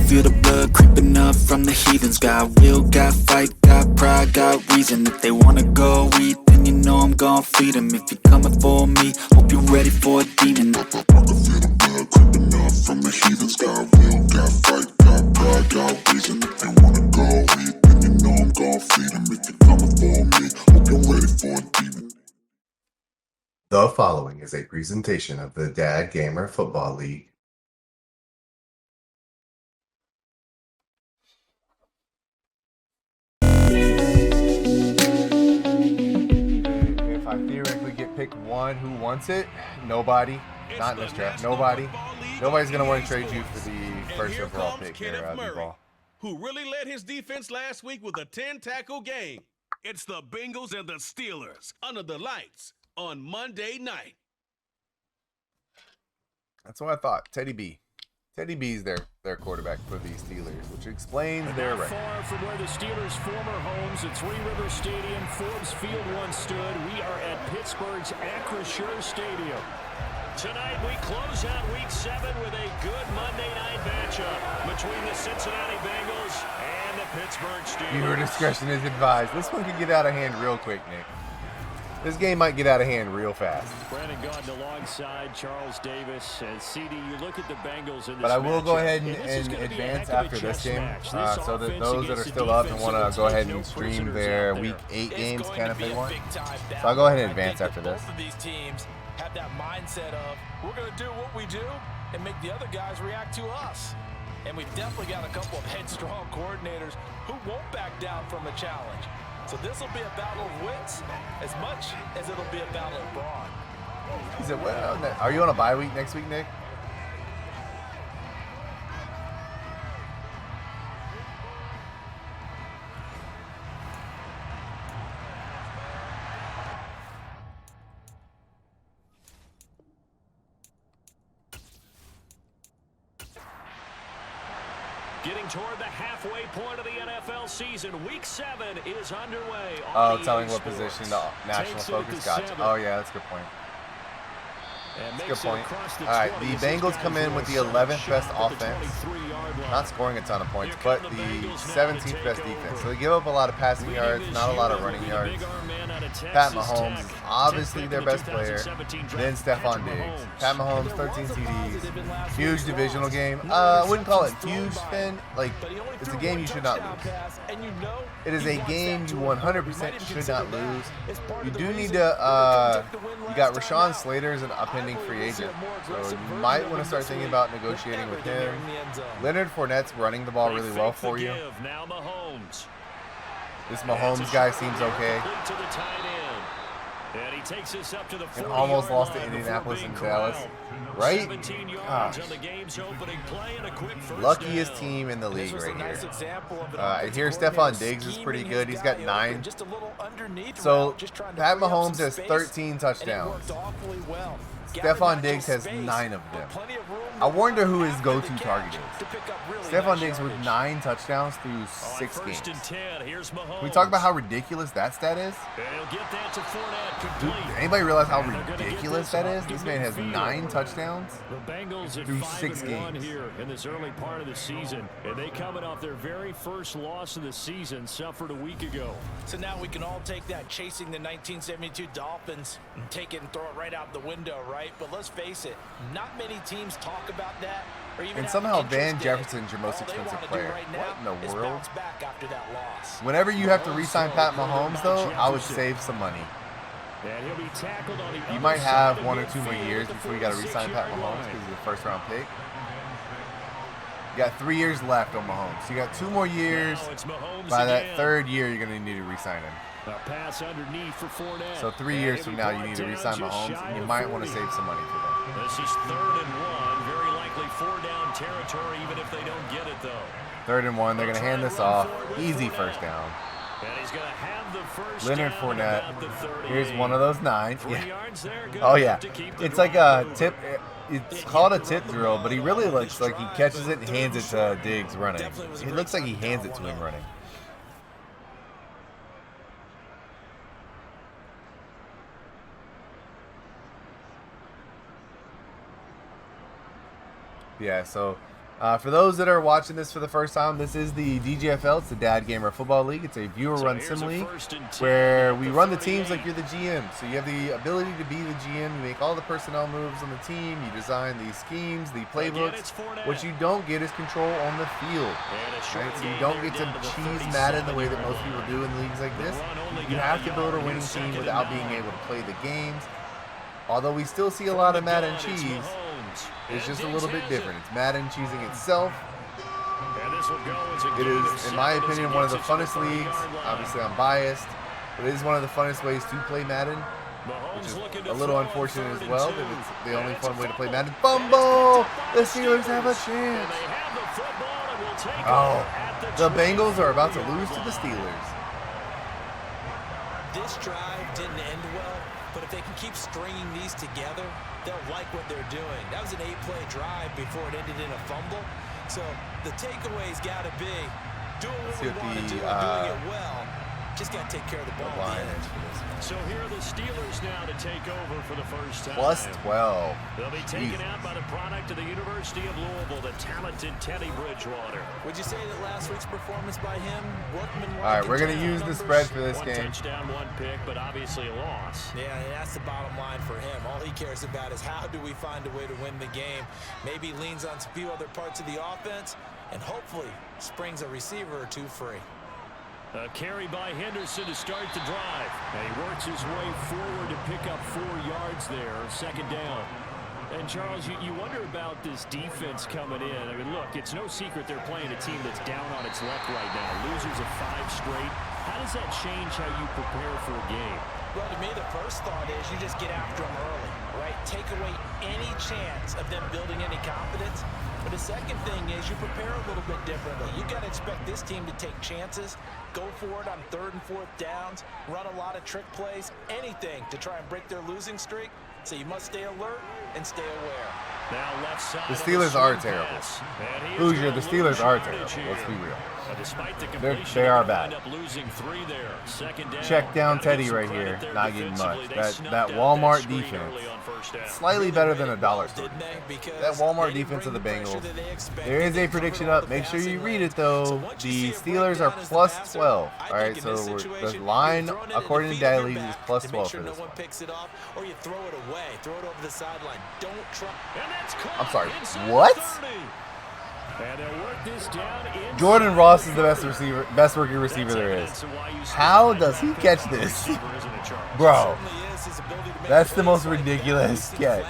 feel the blood creeping up from the heathens. Got will, got fight, got pride, got reason. If they wanna go eat, then you know I'm gon' feed them. If you're coming for me, hope you're ready for a demon. I can feel the blood creeping up from the heathens. Got will, got fight, got pride, got reason. If they wanna go eat, then you know I'm gon' feed them. If you're coming for me, hope you're ready for a demon. The following is a presentation of the DADDgamer Football League. If I theoretically get picked one, who wants it? Nobody. Not in this draft. Nobody. Nobody's going to want to trade you for the first overall pick here, D-Ball. Who really led his defense last week with a 10-tackle game. It's the Bengals and the Steelers under the lights on Monday night. That's what I thought. Teddy B. Teddy B's their quarterback for the Steelers, which explains their record. Far from where the Steelers' former homes at Three River Stadium, Forbes Field once stood, we are at Pittsburgh's Acrisure Stadium. Tonight we close out Week 7 with a good Monday night matchup between the Cincinatti Bengals and the Pittsburgh Steelers. Viewer discretion is advised. This one could get out of hand real quick, Nick. This game might get out of hand real fast. Brandon Gaudin alongside Charles Davis and CD. You look at the Bengals in this but I will go ahead and advance after this game, so that those that are still up and want to go ahead and stream their Week 8 games can if they want. So I'll go ahead and advance after this. Both of these teams have that mindset of we're going to do what we do and make the other guys react to us. And we've definitely got a couple of headstrong coordinators who won't back down from a challenge. So this will be a battle of wits as much as it'll be a battle of brawn. He said, well, are you on a bye week next week, Nick? Getting toward the halfway point of the NFL season, Week 7 is underway. Oh, telling what position the national focus got. Oh, yeah, that's a good point. That's a good point. All right, the Bengals come in with the 11th best offense. Not scoring a ton of points, but the 17th best defense. So they give up a lot of passing yards, not a lot of running yards. Pat Mahomes is obviously their best player. Then Stephon Diggs. Pat Mahomes, 13 TDs. Huge divisional game. I wouldn't call it huge, Finn. Like, it's a game you should not lose. It is a game you 100% should not lose. You do need to, you got Rashawn Slater as an upending free agent. So you might want to start thinking about negotiating with him. Leonard Fournette's running the ball really well for you. This Mahomes guy seems okay. And almost lost to Indianapolis and Dallas. Right? Gosh. Luckiest team in the league right here. I hear Stephon Diggs is pretty good. He's got 9. So Pat Mahomes has 13 touchdowns. Stephon Diggs has 9 of them. I wonder who his go-to target is. Stephon Diggs with 9 touchdowns through 6 games. Can we talk about how ridiculous that stat is? Dude, anybody realize how ridiculous that is? This man has 9 touchdowns through 6 games. Here in this early part of the season, and they coming off their very first loss of the season, suffered a week ago. So now we can all take that chasing the 1972 Dolphins and take it and throw it right out the window, right? But let's face it, not many teams talk about that. Or even and somehow Van Jefferson's your most expensive player. What in the world? Whenever you have to re-sign Pat Mahomes, though, I would save some money. You might have 1 or 2 more years before you got to re-sign Pat Mahomes because he's a first-round pick. You got 3 years left on Mahomes. So you got 2 more years. By that 3rd year, you're going to need to re-sign him. So 3 years from now, you need to re-sign Mahomes, and you might want to save some money for that. This is 3rd and 1, very likely 4-down territory, even if they don't get it, though. 3rd and 1, they're going to hand this off. Easy first down. And he's going to have the first Leonard Fournette. Here's one of those 9. Yeah. Oh, yeah. It's like a tip. It's called a tip drill, but he really looks like he catches it and hands it to Diggs running. It looks like he hands it to him running. Yeah, so For those that are watching this for the first time, this is the DGFL. It's the DADDgamer Football League. It's a viewer-run sim league where we run the teams like you're the GM. So you have the ability to be the GM. You make all the personnel moves on the team. You design the schemes, the playbooks. What you don't get is control on the field. Right? So you don't get to cheese Madden the way that most people do in leagues like this. You have to build a winning team without being able to play the games. Although we still see a lot of Madden cheese, it's just a little bit different. It's Madden cheesing itself. It is, in my opinion, one of the funnest leagues. Obviously, I'm biased, but it is one of the funnest ways to play Madden, which is a little unfortunate as well that it's the only fun way to play Madden. Fumble! The Steelers have a chance. Oh, the Bengals are about to lose to the Steelers. This drive didn't end well, but if they can keep stringing these together, they'll like what they're doing. That was an 8-play drive before it ended in a fumble. So the takeaway's got to be doing what we want to do and doing it well. Just got to take care of the ball. So here are the Steelers now to take over for the first time. Plus 12. They'll be taken out by the product of the University of Louisville, the talented Teddy Bridgewater. Would you say that last week's performance by him, Workman? All right, we're going to use the spread for this game. One touchdown, one pick, but obviously a loss. Yeah, and that's the bottom line for him. All he cares about is how do we find a way to win the game. Maybe leans on a few other parts of the offense, and hopefully springs a receiver or two free. A carry by Henderson to start the drive. And he works his way forward to pick up 4 yards there, second down. And Charles, you wonder about this defense coming in. I mean, look, it's no secret they're playing a team that's down on its luck right now. Losers of 5 straight. How does that change how you prepare for a game? Well, to me, the first thought is you just get after them early, right? Take away any chance of them building any confidence. But the second thing is you prepare a little bit differently. You got to expect this team to take chances, go for it on 3rd and 4th downs, run a lot of trick plays, anything to try and break their losing streak. So you must stay alert and stay aware. Now left side. The Steelers are terrible. Hoosier, the Steelers are terrible. Let's be real. They are bad. Check down Teddy right here. Not getting much. That Walmart defense, slightly better than a dollar store. That Walmart defense of the Bengals. There is a prediction up. Make sure you read it though. The Steelers are plus 12. All right, so the line according to Daily is plus 12 for this one. Or you throw it away, throw it over the sideline. Don't try. I'm sorry. What? Jordan Ross is the best rookie receiver there is. How does he catch this? Bro, that's the most ridiculous catch.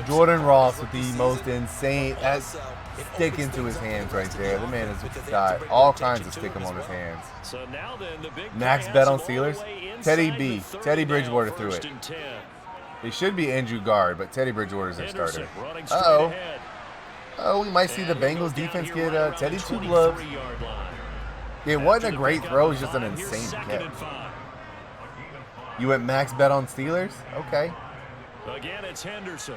Jordan Ross with the most insane, that's sticking to his hands right there. The man has got all kinds of stickum on his hands. Max bet on Steelers. Teddy Bridgewater threw it. It should be Andrew Guard, but Teddy Bridgewater's their starter. Uh-oh. Oh, we might see the Bengals defense get Teddy 2 gloves. It wasn't a great throw, it was just an insane catch. You went max bet on Steelers? Okay. Again, it's Henderson.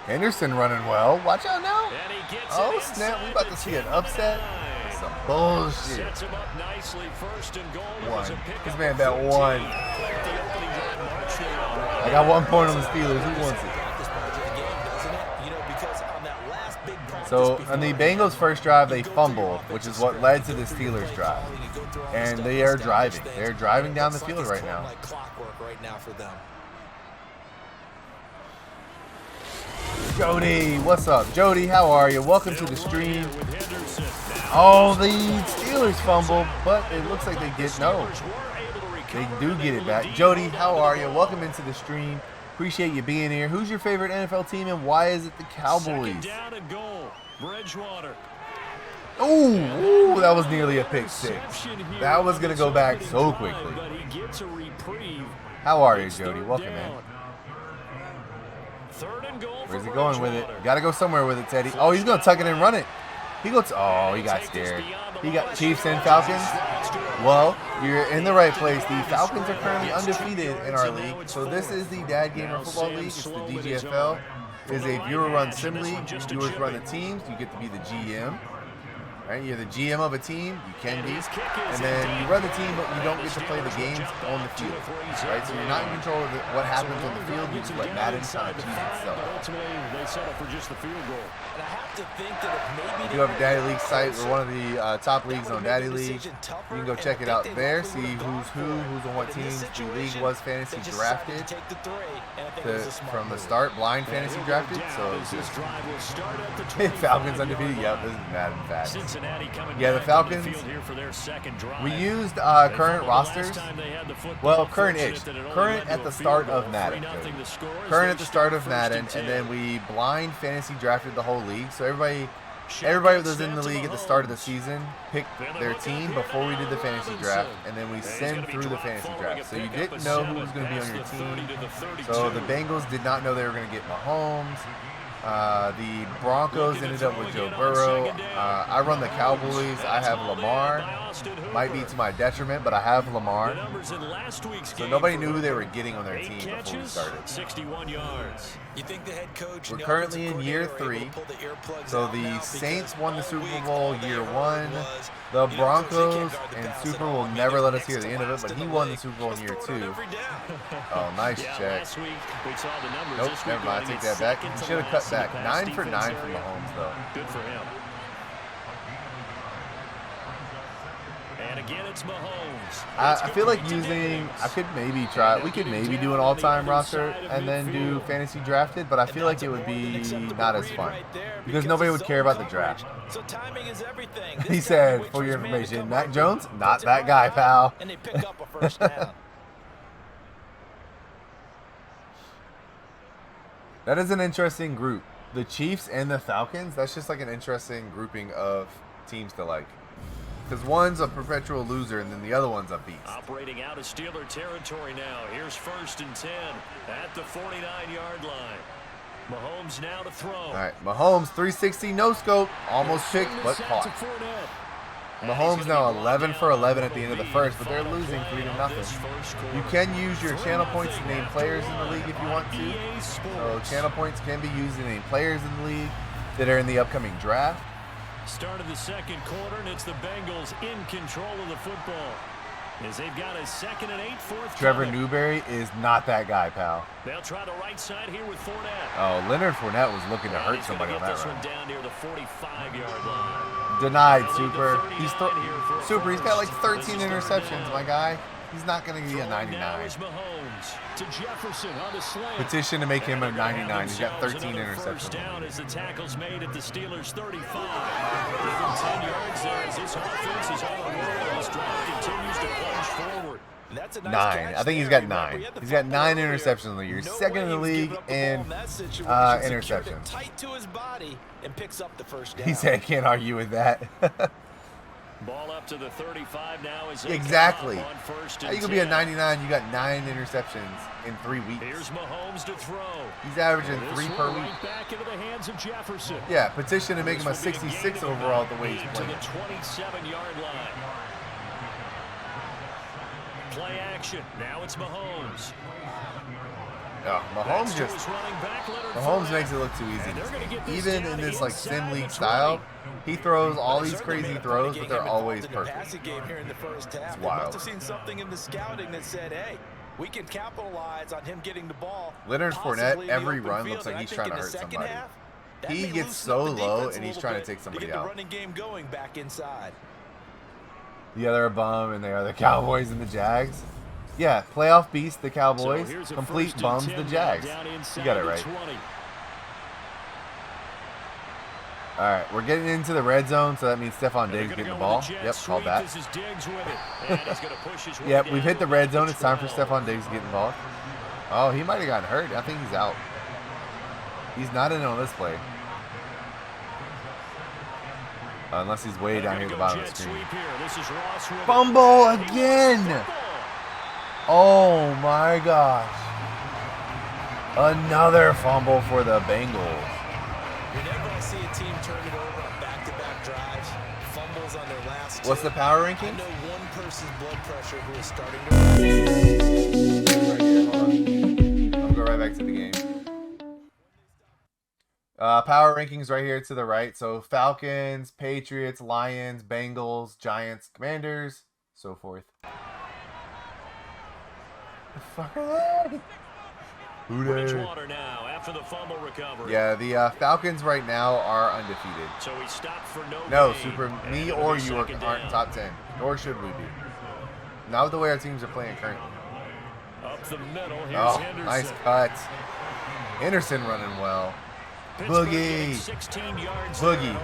Henderson running well. Watch out now. Oh, snap. We about to see an upset. Some bullshit. One. This man bet 1. I got 1 point on the Steelers. Who wants it? So on the Bengals' first drive, they fumbled, which is what led to the Steelers' drive. And they are driving. They're driving down the field right now. Jody, what's up? Jody, how are you? Welcome to the stream. Oh, the Steelers fumble, but it looks like they get no. They do get it back. Jody, how are you? Welcome into the stream. Appreciate you being here. Who's your favorite NFL team and why is it the Cowboys? Down and goal. Bridgewater. Ooh, that was nearly a pick 6. That was going to go back so quickly. How are you, Jody? Welcome, man. Where's he going with it? Got to go somewhere with it, Teddy. Oh, he's going to tuck it and run it. He goes. Oh, he got scared. He got Chiefs and Falcons. Well, you're in the right place. The Falcons are currently undefeated in our league. So this is the DADDgamer Football League. It's the DGFL. It is a viewer-run sim league. Viewers run the teams. You get to be the GM. Right? You're the GM of a team, you can be, and then you run the team, but you don't get to play the games on the field, right? So you're not in control of what happens on the field. You just let Madden kind of choose itself. They settle for just the field goal. And I have to think that if maybe We do have a Daddy League site. We're one of the top leagues on Daddy League. You can go check it out there, see who's on what teams. The league was fantasy drafted from the start, blind fantasy drafted. So just Falcons undefeated. Yep, this is Madden facts. Yeah, the Falcons. We used current rosters. Well, current-ish. Current at the start of Madden. Current at the start of Madden, and then we blind fantasy drafted the whole league. So everybody that was in the league at the start of the season picked their team before we did the fantasy draft, and then we send through the fantasy draft. So you didn't know who was going to be on your team. So the Bengals did not know they were going to get Mahomes. The Broncos ended up with Joe Burrow. I run the Cowboys. I have Lamar. Might be to my detriment, but I have Lamar. So nobody knew who they were getting on their team before we started. 61 yards. you think the head coach, We're currently in year 3. So the Saints won the Super Bowl year 1. The Broncos and Super will never let us hear the end of it, but he won the Super Bowl in year 2. Oh, nice check. Nope, never mind. I take that back. He should have cut back. 9 for 9 from Mahomes, though. Good for him. And again, it's Mahomes. I feel like we could maybe do an all-time roster and then do fantasy drafted, but I feel like it would be not as fun because nobody would care about the draft. So timing is everything. He said, for your information, Mac Jones, not that guy, pal. And they pick up a first down. That is an interesting group. The Chiefs and the Falcons, that's just like an interesting grouping of teams to like. Because one's a perpetual loser and then the other one's a beast. Operating out of Steeler territory now. Here's 1st and 10 at the 49-yard line. Mahomes now to throw. All right, Mahomes, 360, no scope. Almost picked, but caught. Mahomes now 11 for 11 at the end of the first, but they're losing 3-0. You can use your channel points to name players in the league if you want to. So channel points can be used to name players in the league that are in the upcoming draft. Start of the second quarter, and it's the Bengals in control of the football. As they've got a 2nd and 8, 4th. Trevor Newberry is not that guy, pal. They'll try the right side here with Fournette. Oh, Leonard Fournette was looking to hurt somebody on that run. Down near the 45-yard line. Denied, Super. Super, he's got like 13 interceptions, my guy. He's not going to be a 99. To Jefferson on the slant. Petition to make him a 99. He's got 13 interceptions. First down as the tackle's made at the Steelers' 35. Even 10 yards there as this offense is on a roll. This drive continues to plunge forward. That's a nice 9. I think he's got 9. He's got 9 interceptions in the year. 2nd in the league in interceptions. Tight to his body and picks up the first down. He said, I can't argue with that. Ball up to the 35 now. Exactly. How you gonna be a 99? You got 9 interceptions in 3 weeks. Here's Mahomes to throw. He's averaging 3 per week. Right back into the hands of Jefferson. Yeah, petition to make him a 66 overall the way he's playing. To the 27-yard line. Play action. Now it's Mahomes. Mahomes makes it look too easy. Even in this like sim league style, he throws all these crazy throws, but they're always perfect. It's wild. Must have seen something in the scouting that said, hey, we can capitalize on him getting the ball. Leonard Fournette, every run looks like he's trying to hurt somebody. He gets so low and he's trying to take somebody out. Running game going back inside. The other bum and the other Cowboys and the Jags. Yeah, playoff beast the Cowboys, complete bums the Jags. You got it right. All right, we're getting into the red zone, so that means Stephon Diggs getting the ball. Yep, called that. Yep, we've hit the red zone. It's time for Stephon Diggs to get involved. Oh, he might have gotten hurt. I think he's out. He's not in on this play. Unless he's way down here at the bottom of the screen. Fumble again! Oh my gosh. Another fumble for the Bengals. Whenever I see a team turn it over on back-to-back drives, fumbles on their last What's the power ranking? I know one person's blood pressure who is starting to Right here, hold on. I'll go right back to the game. Power rankings right here to the right. So Falcons, Patriots, Lions, Bengals, Giants, Commanders, so forth. The fuck are they? Bridgewater now after the fumble recovery. Yeah, the Falcons right now are undefeated. So he stopped for No, gain. Super, me or you aren't top 10, nor should we be. Not with the way our teams are playing currently. Up the middle, here's Oh, Henderson. nice cut. Henderson running well. Boogie. 16 yards Boogie.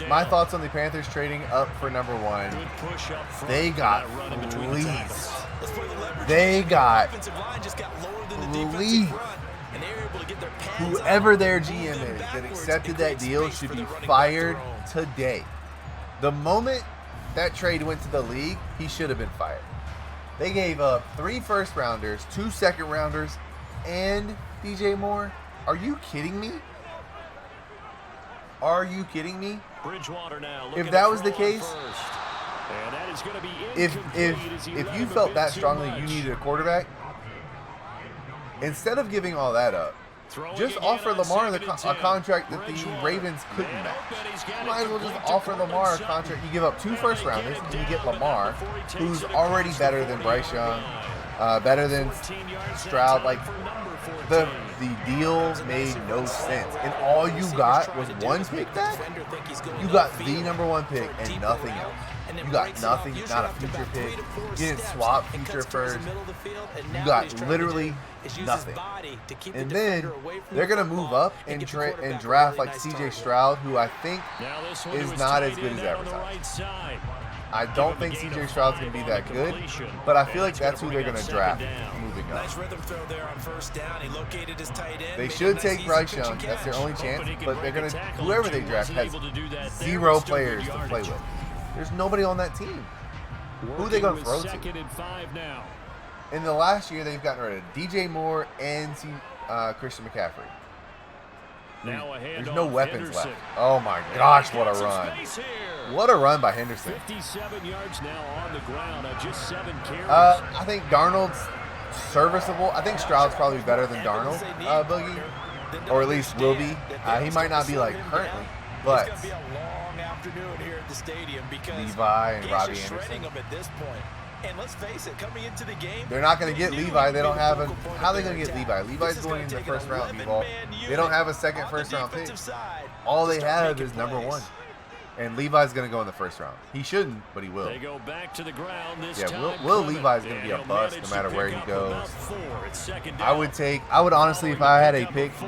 My thoughts on the Panthers trading up for number 1. Good push up front. They got That run in between the fleeced. tackles. They got Offensive line just got lower than the fleeced. defensive front, and they were able to get their pads Whoever out, their moving GM is that backwards, accepted and that create deal space should for be the running back fired to roam. today. The moment that trade went to the league, he should have been fired. They gave up 3 first-rounders, 2 second-rounders, and DJ Moore. Are you kidding me? Are you kidding me? Bridgewater now If that was the case, and that is going to be if you felt that strongly you needed a quarterback, instead of giving all that up, just offer Lamar a contract that the Ravens couldn't match. You might as well just offer Lamar a contract. You give up 2 first-rounders, and you get Lamar, who's already better than Bryce Young, better than Stroud. Like, the deal made no sense. And all you got was 1 pick back? You got the number 1 pick and nothing else. You got nothing, not a future pick. You didn't swap future first. You got literally nothing. And then they're going to move up and draft like CJ Stroud, who I think is not as good as advertised. I don't think CJ Stroud's going to be that good, but I feel like that's who they're going to draft moving up. They should take Bryce Young. That's their only chance, but they're going to, whoever they draft has 0 players to play with. There's nobody on that team. Who are they going to throw to? In the last year, they've gotten rid of DJ Moore and Christian McCaffrey. There's no weapons left. Oh my gosh, what a run. What a run by Henderson. 57 yards now on the ground, just 7 carries. I think Darnold's serviceable. I think Stroud's probably better than Darnold, Boogie, or at least will be. He might not be like currently, but Levi and Robbie Anderson. And let's face it, coming into the game, they're not going to get Levi. They don't have how are they going to get Levi? Levi's going in the first round, people. They don't have a second first-round pick. All they have is number 1. And Levi's going to go in the first round. He shouldn't, but he will. They go back to the ground this time. Will Levi's going to be a bust no matter where he goes. I would honestly, if I had a pick if I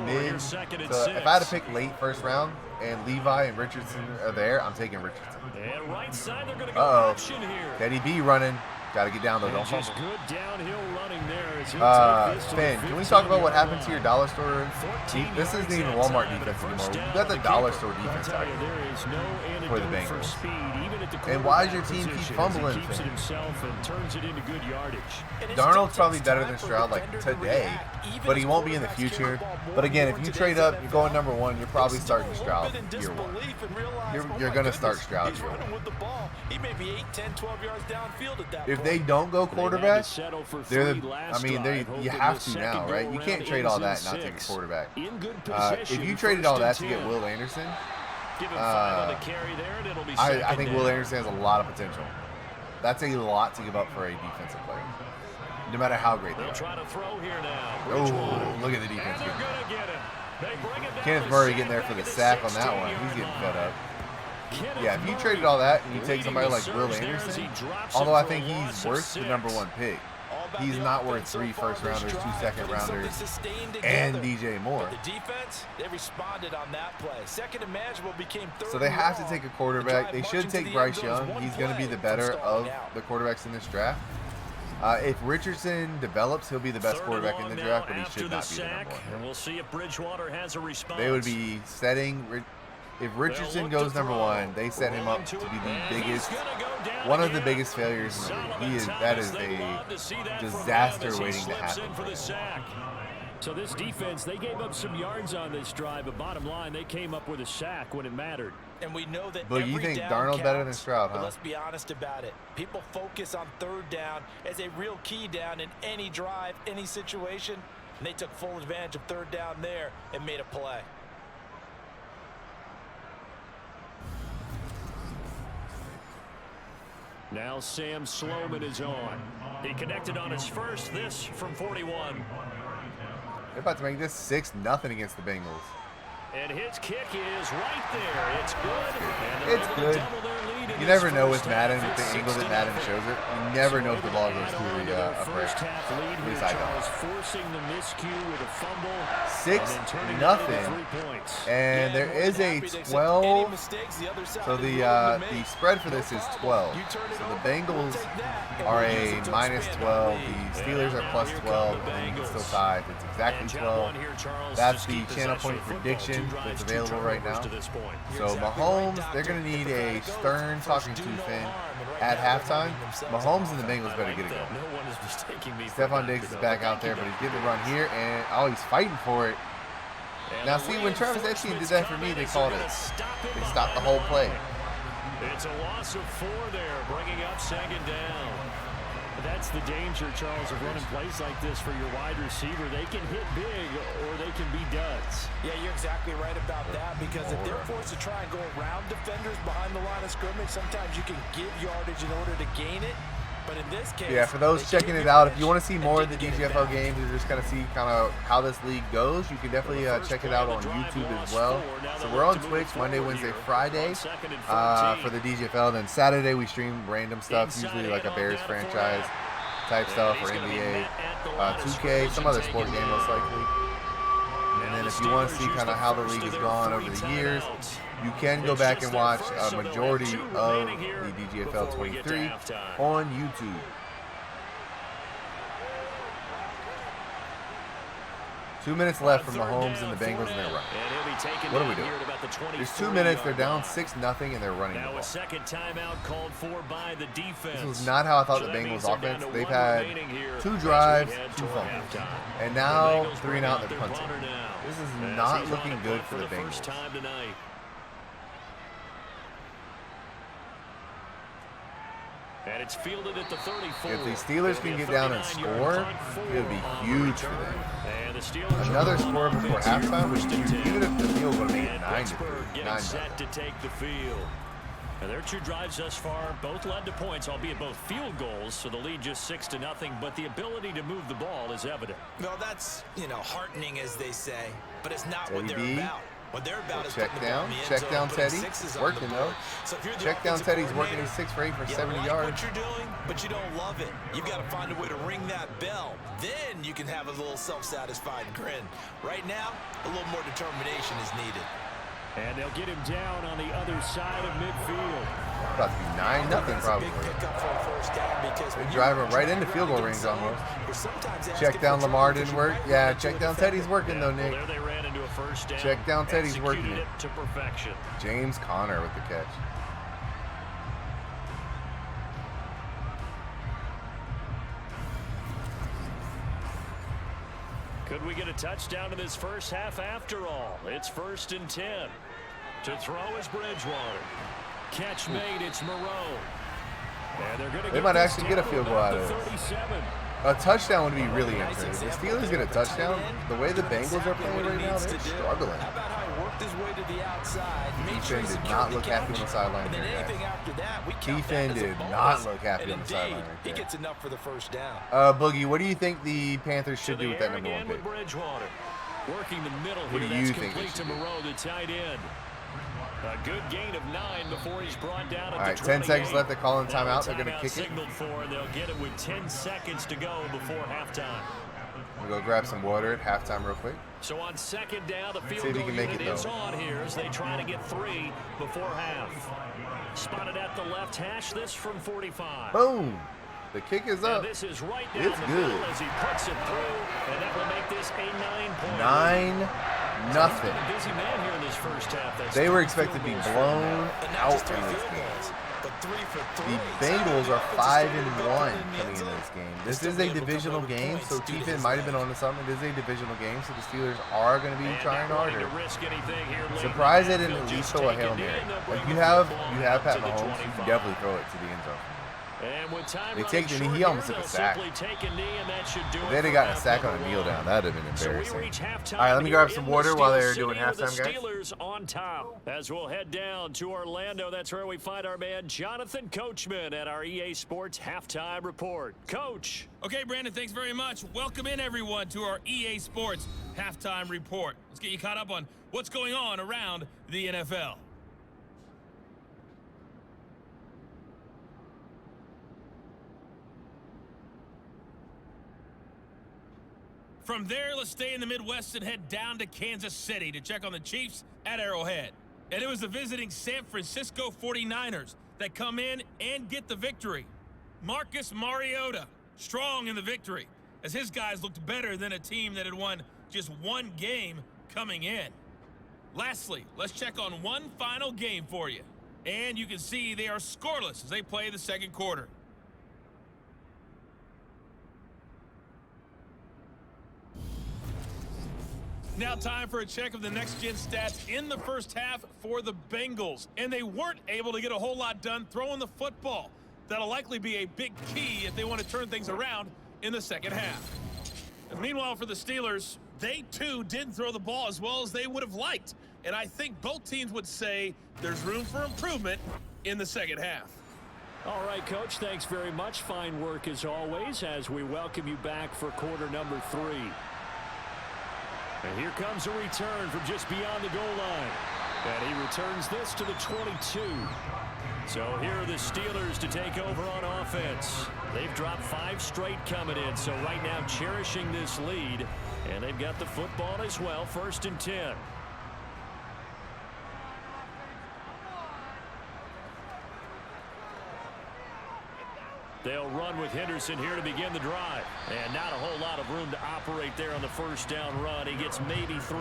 had a pick late first round and Levi and Richardson are there, I'm taking Richardson. And right side, they're going to go option here. Teddy B running. Got to get down though. Don't just fumble. good downhill running there as he'll take this to Ben, can we talk about what happened to your dollar store? This isn't even Walmart defense anymore. You got the dollar store defense out here for the Bengals. And why does your team keep fumbling things? Darnold's probably better than Stroud like today, but he won't be in the future. But again, if you trade up, you're going number 1, you're probably starting Stroud year 1. You're going to start Stroud year 1. He may be 8, 10, 12 yards downfield at that If point. they don't go quarterback, you have to now, right? You can't trade all that and not take a quarterback. If you traded all that to get Will Anderson, I think Will Anderson has a lot of potential. That's a lot to give up for a defensive player, no matter how great they are. Oh, look at the defense here. Kenneth Murray getting there for the sack on that one. He's getting fed up. Yeah, if you traded all that and you take somebody like Will Anderson, although I think he's worth the number 1 pick, he's not worth 3 first-rounders, 2 second-rounders, and DJ Moore. The defense, they responded on that play. Second and manageable became third. So they have to take a quarterback. They should take Bryce Young. He's going to be the better of the quarterbacks in this draft. If Richardson develops, he'll be the best quarterback in the draft, but he should not be the number 1. And we'll see if Bridgewater has a response. They would be setting. If Richardson goes number 1, they set him up to be the biggest, one of the biggest failures in the league. That is a disaster waiting to happen. So this defense, they gave up some yards on this drive, but bottom line, they came up with a sack when it mattered. And we know that. But you think Darnold better than Stroud, huh? But let's be honest about it. People focus on third down as a real key down in any drive, any situation. And they took full advantage of third down there and made a play. Now Sam Sloman is on. He connected on his first, this from 41. They're about to make this 6-0 against the Bengals. And his kick is right there. It's good. It's good. You never know with Madden, with the angle that Madden shows it. You never know if the ball goes through the upright. At least I don't. 6-0. And there is a 12. So the spread for this is 12. So the Bengals are a minus 12. The Steelers are plus 12. And it's still tied. It's exactly 12. That's the channel point prediction that's available right now. So Mahomes, they're going to need a stern talking to Finn at halftime. Mahomes and the Bengals better get it going. Stephon Diggs is back out there, but he's getting the run here, and oh, he's fighting for it. Now see, when Travis Etienne did that for me, they called it. They stopped the whole play. It's a loss of 4 there, bringing up 2nd down. That's the danger, Charles, of running plays like this for your wide receiver. They can hit big or they can be duds. Yeah, you're exactly right about that, because if they're forced to try and go around defenders behind the line of scrimmage, sometimes you can give yardage in order to gain it. But in this case, yeah, for those checking it out, if you want to see more of the DGFL games and just kind of see how this league goes, you can definitely check it out on YouTube as well. So we're on Twitch Monday, Wednesday, Friday for the DGFL. Then Saturday we stream random stuff, usually like a Bears franchise type stuff or NBA, 2K, some other sport game most likely. And then if you want to see kind of how the league has gone over the years, you can go back and watch a majority of the DGFL 23 on YouTube. Two minutes left from Mahomes and the Bengals, and they're running. What are we doing? There's 2 minutes. They're down 6-0, and they're running the ball. This was not how I thought the Bengals offense. They've had 2 drives, 2 fumbles, and now 3 and out. They're punting. This is not looking good for the Bengals. And it's fielded at the 34. If the Steelers can get down and score, it would be huge for them. Another score before halftime would be huge, even if the field would make it 9-3. Set to take the field. And their 2 drives thus far both led to points, albeit both field goals, so the lead just 6-0, but the ability to move the ball is evident. Well, that's, heartening, as they say, but it's not what they're about. What they're about is check down Teddy. Working though. So check down Teddy's working. He's 6 for 8 for 70 yards. What you're doing, but you don't love it. You've got to find a way to ring that bell. Then you can have a little self-satisfied grin. Right now, a little more determination is needed. And they'll get him down on the other side of midfield. About to be 9-0 probably. They're driving right into field goal range almost. Check down Lamar didn't work. Yeah, check down Teddy's working though, Nick. Check down Teddy's working it. To perfection. James Conner with the catch. Could we get a touchdown in this first half after all? It's 1st and 10. To throw is Bridgewater. Catch made, it's Moreau. And they're going to might actually get a field goal out of this. A touchdown would be really interesting. If the Steelers get a touchdown, the way the Bengals are playing right now, they're struggling. T-Fin did not look happy on the sideline there, guys. T-Fin did not look happy on the sideline right there. He gets enough for the first down. Boogie, what do you think the Panthers should do with that number 1 pick? Working the middle what do you think they should do? Moreau, the tight end. A good gain of 9 before he's brought down at all right, 10 seconds left to call in timeout. They're going to kick it. They'll get it with 10 seconds to go before halftime. We'll go grab some water at halftime real quick. So on 2nd down, the field see if he can make it, is on here as they try to get 3 before half. Spotted at the left hash, this from 45. Boom. The kick is up. This is right down it's the good. middle as he puts it through, and that will make this a 9-point. 9-0. Busy man here in this first half. They were expected to be blown out in this game. The Bengals are 5-1 coming into this game. This is a divisional game, so T-Fin might have been on to something. It is a divisional game, so the Steelers are going to be trying harder. Surprised they didn't at least throw a Hail Mary. Like you have Pat Mahomes, you can definitely throw it to the end zone. And with time They take the knee. He almost took a sack. Then they got a sack on a kneel down. That would have been embarrassing. All right, let me grab some water while they're doing halftime, guys. Steelers on top. As we'll head down to Orlando, that's where we find our man Jonathan Coachman at our EA Sports Halftime Report. Coach. Okay, Brandon, thanks very much. Welcome in, everyone, to our EA Sports Halftime Report. Let's get you caught up on what's going on around the NFL. From there, let's stay in the Midwest and head down to Kansas City to check on the Chiefs at Arrowhead. And it was the visiting San Francisco 49ers that come in and get the victory. Marcus Mariota, strong in the victory, as his guys looked better than a team that had won just one game coming in. Lastly, let's check on one final game for you. And you can see they are scoreless as they play the second quarter. Now time for a check of the next-gen stats in the first half for the Bengals. And they weren't able to get a whole lot done throwing the football. That'll likely be a big key if they want to turn things around in the second half. And meanwhile, for the Steelers, they too didn't throw the ball as well as they would have liked. And I think both teams would say there's room for improvement in the second half. All right, Coach, thanks very much. Fine work as always as we welcome you back for quarter number 3. And here comes a return from just beyond the goal line. And he returns this to the 22. So here are the Steelers to take over on offense. They've dropped 5 straight coming in, so right now cherishing this lead. And they've got the football as well, 1st and 10. They'll run with Henderson here to begin the drive. And not a whole lot of room to operate there on the first down run. He gets maybe 3.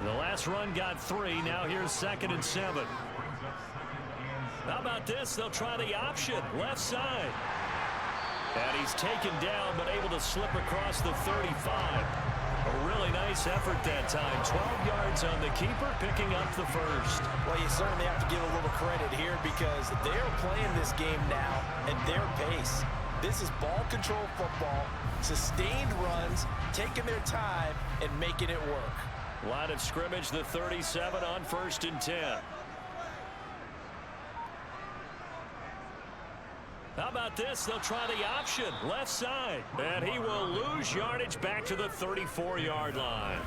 The last run got 3. Now here's 2nd and 7. How about this? They'll try the option. Left side. And he's taken down but able to slip across the 35. A really nice effort that time. 12 yards on the keeper, picking up the first. Well, you certainly have to give a little credit here because they're playing this game now at their pace. This is ball control football, sustained runs, taking their time and making it work. Line of scrimmage, the 37 on 1st and 10. How about this? They'll try the option. Left side. And he will lose yardage back to the 34-yard line.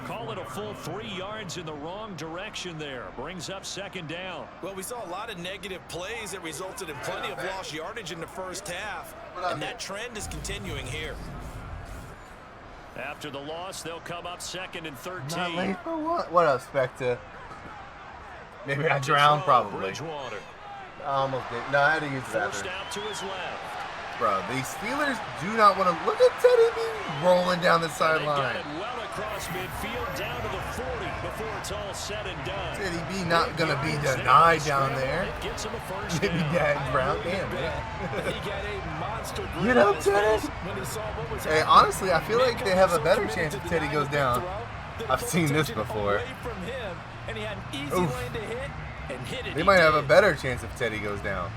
Call it a full 3 yards in the wrong direction there. Brings up 2nd down. Well, we saw a lot of negative plays that resulted in plenty of lost yardage in the first half. And that trend is continuing here. After the loss, they'll come up 2nd and 13. Not late for what? What up, Spectre? Maybe I drowned, probably. Bridgewater. I almost did. No, I had to use that. Forced out to his left. Bro, these Steelers do not want to look at Teddy B rolling down the sideline. Got it well across midfield down to the 40 before it's all said and done. Teddy B not going to be denied down there. It gets him a first Maybe down. Dad Brown. Damn, man. He got a monster grip Get up, on his face Teddy. when he saw what was Hey, happening. honestly, I feel like they have a better So chance if committed Teddy to goes deny down. the throw. I've seen this Took it before. away from him, and he had an easy Oof. lane to hit and hit it. They He might have a did. better chance if Teddy goes down.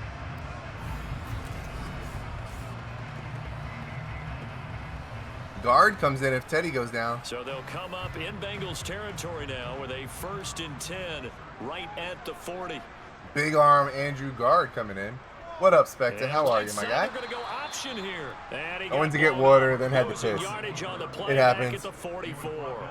Guard comes in if Teddy goes down. So they'll come up in Bengals territory now with a 1st and 10 right at the 40. Big arm Andrew Guard coming in. What up, Spectre? How are you, my guy? They're going to go option here. And he I went got to get blown water, up. then had to Losing piss. yardage on the play It back happens. at the 44.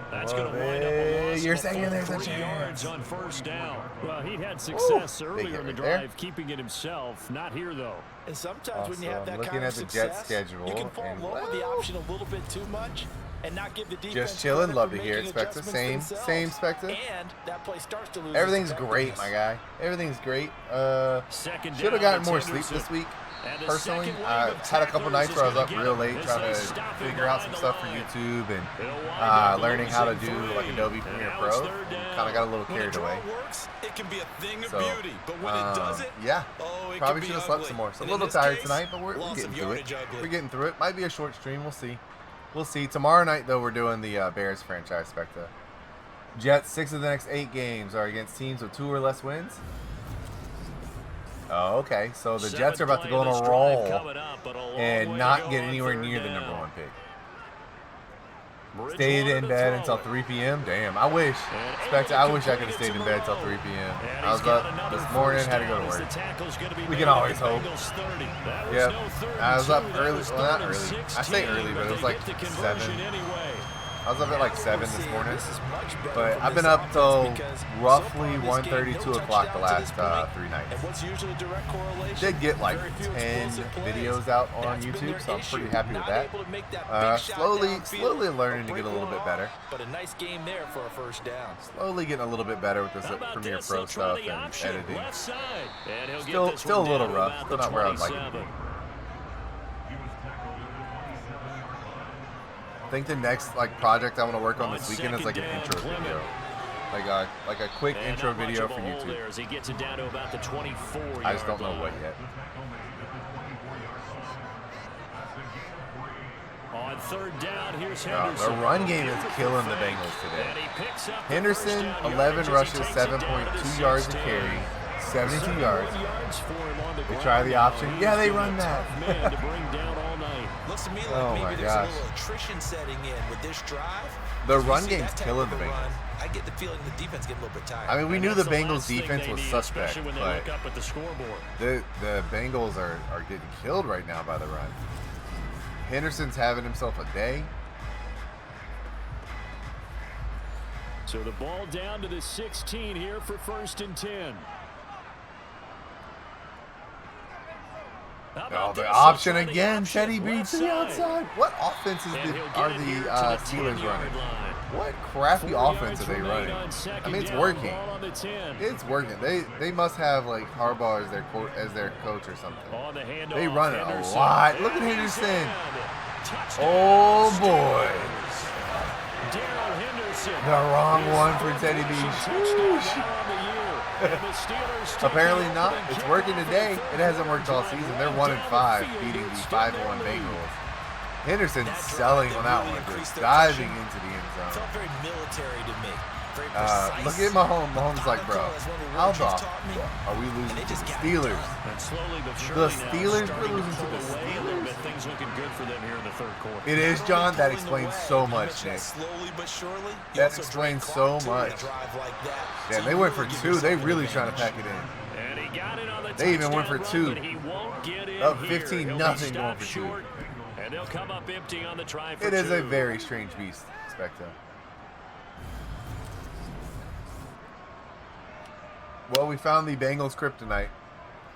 That's Well, going to wind up a loss you're of a saying full there's a 3 chance. yards on 1st down. Well, he had success Ooh, earlier big in the hit right there. drive, keeping it himself. Not here, though. And sometimes when you have that looking kind at of the success, Jets schedule, you can fall in and love with the option a little bit too much and not give the defense Just chilling. credit Love for to hear it, making Spectre. adjustments Same themselves. Spectre. And that play starts to lose Everything's its great, effectiveness. my guy. Everything's great. Second Should have down, gotten it's more sleep Henderson. this week. And the Personally, second wave I of had a couple tacklers nights is where I was gonna up get real him late as trying they to stop him figure out some behind stuff the for line. YouTube and It'll wind up learning how to losing do 3. like Adobe Premiere Now Pro. it's 3rd down. Kind of got a little When a carried draw away. works, it can be a thing of So, beauty, but when it doesn't, yeah, oh, it probably can should be have slept ugly. some more. So a And little in this tired case, tonight, but we're loss getting of through it. yardage ugly. We're getting through it. Might be a short stream. We'll see. We'll see. Tomorrow night, though, we're doing the Bears franchise Spectre. Jets, 6 of the next 8 games are against teams with 2 or less wins. Oh, okay. So the Jets are about to go on a roll and not get anywhere near the #1 pick. Stayed in bed until 3 p.m. Damn, I wish. Spectre, I wish I could have stayed in bed until 3 p.m. I was up this morning, had to go to work. We can always hope. Yep. I was up early. Well, not early. I say early, but it was like 7. I was up at like 7 this morning, but I've been up till roughly 1:30, 2 o'clock the last 3 nights. Did get like 10 videos out on YouTube, so I'm pretty happy with that. Slowly learning to get a little bit better. But a nice game there for a first down. Slowly getting a little bit better with this Premiere Pro stuff and editing. Still a little rough. Still not where I would like it to be. I think the next project I want to work on this weekend is like an intro video, like a quick intro video for YouTube. I just don't know what yet. On 3rd down, here's The Henderson. run game is killing the Bengals today. Henderson, 11 rushes, 7.2 yards a carry, 72 yards. They try the option. Yeah, they run that. Looks to me like Oh maybe my there's gosh. a little attrition setting in with this drive. The If you run see game's that type killing of the a Bengals. run, I get the feeling the defense get a little bit tired. I mean, we knew the Bengals defense was suspect, when they but look up at the scoreboard. the Bengals are getting killed right now by the run. Henderson's having himself a day. So the ball down to the 16 here for 1st and 10. Oh, the option again. Teddy B to the outside. What offenses are the Steelers running? What crappy offense are they running? I mean, it's working. It's working. They must have like Harbaugh as their coach or something. They run it a lot. Look at Henderson. Oh boy. The wrong one for Teddy B. Apparently not. It's working today. It hasn't worked all season. They're 1-5, beating the 5-1 Bengals. Henderson's selling on that one, just diving into the end zone. Felt very military to me. Very Look at Mahomes. Mahomes like, bro, how the are we losing to the Steelers? The Steelers are losing to the Steelers. Things looking good for them here in the 3rd quarter. It is, John. That explains so much, Nick. Slowly but surely. That explains so much. Yeah, they went for 2. They really trying to pack it in. And he got it on the They even went for 2. Up 15-0 going for 2. And they'll come up empty on the try for It is 2. a very strange beast, Spectre. Well, we found the Bengals kryptonite.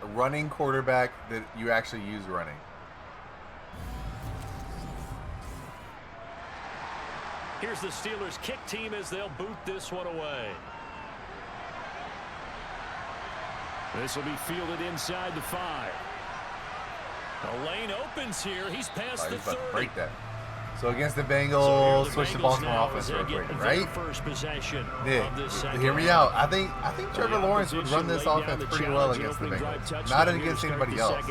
A running quarterback that you actually use running. Here's the Steelers kick team as they'll boot this one away. This will be fielded inside the 5. The lane opens here. He's past the He's about 30. to break that. So against the Bengals, switch the Baltimore offense real quick, right? Nick, hear me out. I think Trevor Lawrence would run this offense pretty well against the Bengals, not against anybody else.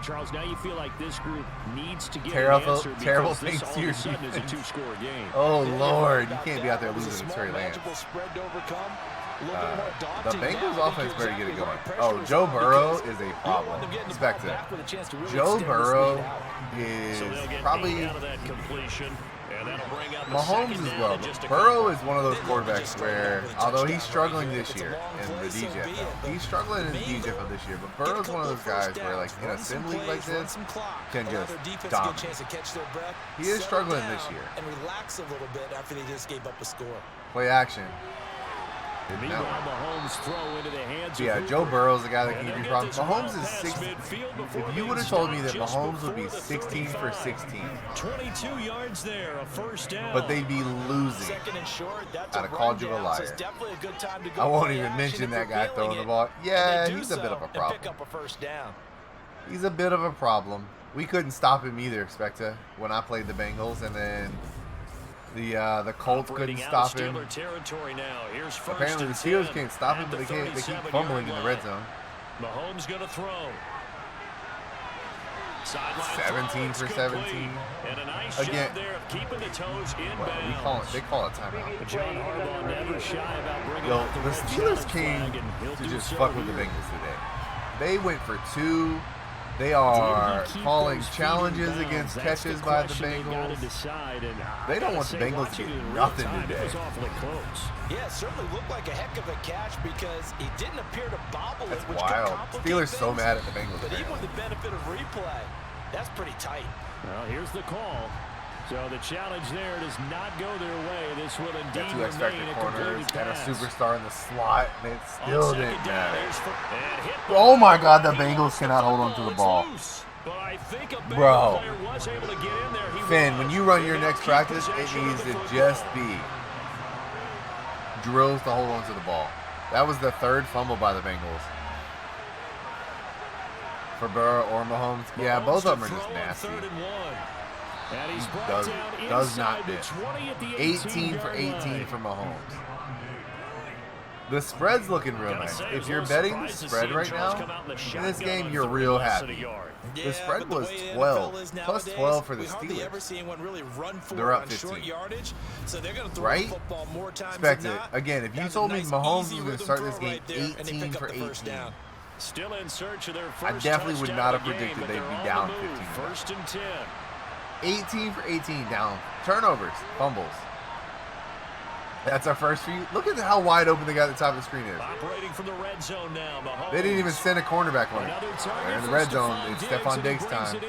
Charles, now you feel like this group needs to get Terrible things to your defense. Oh Lord, you can't be out there losing to Trey Lance. The Bengals offense better get it going. Oh, Joe Burrow is a problem. Expect it. Joe Burrow is probably Mahomes as well. But Burrow is one of those quarterbacks where, although he's struggling this year in the DGFL, he's struggling in the DGFL this year, but Burrow's one of those guys where, like, in a sim league like this, can just dominate. He is struggling this year. And relax a little bit after they just gave up a score. Play action. Meanwhile, Mahomes throw into the hands of Yeah, Joe Burrow's the guy that can give you problems. Mahomes is 16. If you would have told me that Mahomes would be 16 for 16, 22 yards there, a 1st down. but they'd be losing, I'd have called you a liar. I won't even mention that guy throwing the ball. Yeah, he's a bit of a problem. He's a bit of a problem. We couldn't stop him either, Specta, when I played the Bengals, and then the Colts couldn't stop him. Apparently the Steelers can't stop him, but they keep fumbling in the red zone. Mahomes gonna throw. 17 for 17. And a nice Again, job there of keeping the toes in well, bounds. they call it timeout. John Harbaugh never shy about bringing Yo, out the the red Steelers flag, came and he'll to do just so fuck with the here. Bengals today. They went for 2. They are calling challenges against catches by the Bengals. They don't want the Bengals to get nothing today. Yeah, it certainly looked like a heck of a catch because he didn't appear to bobble it, which wild. could complicate Steelers things, so mad at the Bengals. But even with the benefit of replay, that's pretty tight. Well, here's the call. So the challenge there does not go their way. This will indeed Two X-Factor remain a corners completed and a pass. superstar in the slot, and it still On didn't second down, matter. there's Oh my God, the Bengals cannot hold on to the ball. But I think a Bengal Bro, player was able to get in there. He Finn, was. when you run your They next keep practice, it possession needs of the to football. just be drills to hold on to the ball. That was the 3rd fumble by the Bengals. For Burrow or Mahomes. Yeah, both of them are just nasty. And he's brought Does down not inside the miss. 20 at the 18 for 18 for Mahomes. The spread's looking real nice. If you're betting the spread right now, in this game, you're real happy. The spread was 12, plus 12 for the Steelers. They're up 15. Right? Expect it. Again, if you told me Mahomes was going to start this game 18 for 18, Still in search of their I first definitely would not have touchdown of the game, predicted but they'd they're be on down the move. 15. First and 10. 18 for 18 down. Turnovers, fumbles. That's our first few. Look at how wide open the guy at the top of the screen is. Operating from the red zone now. Mahomes. They didn't even send a cornerback on it. They're in the red zone. It's Stephon Diggs time.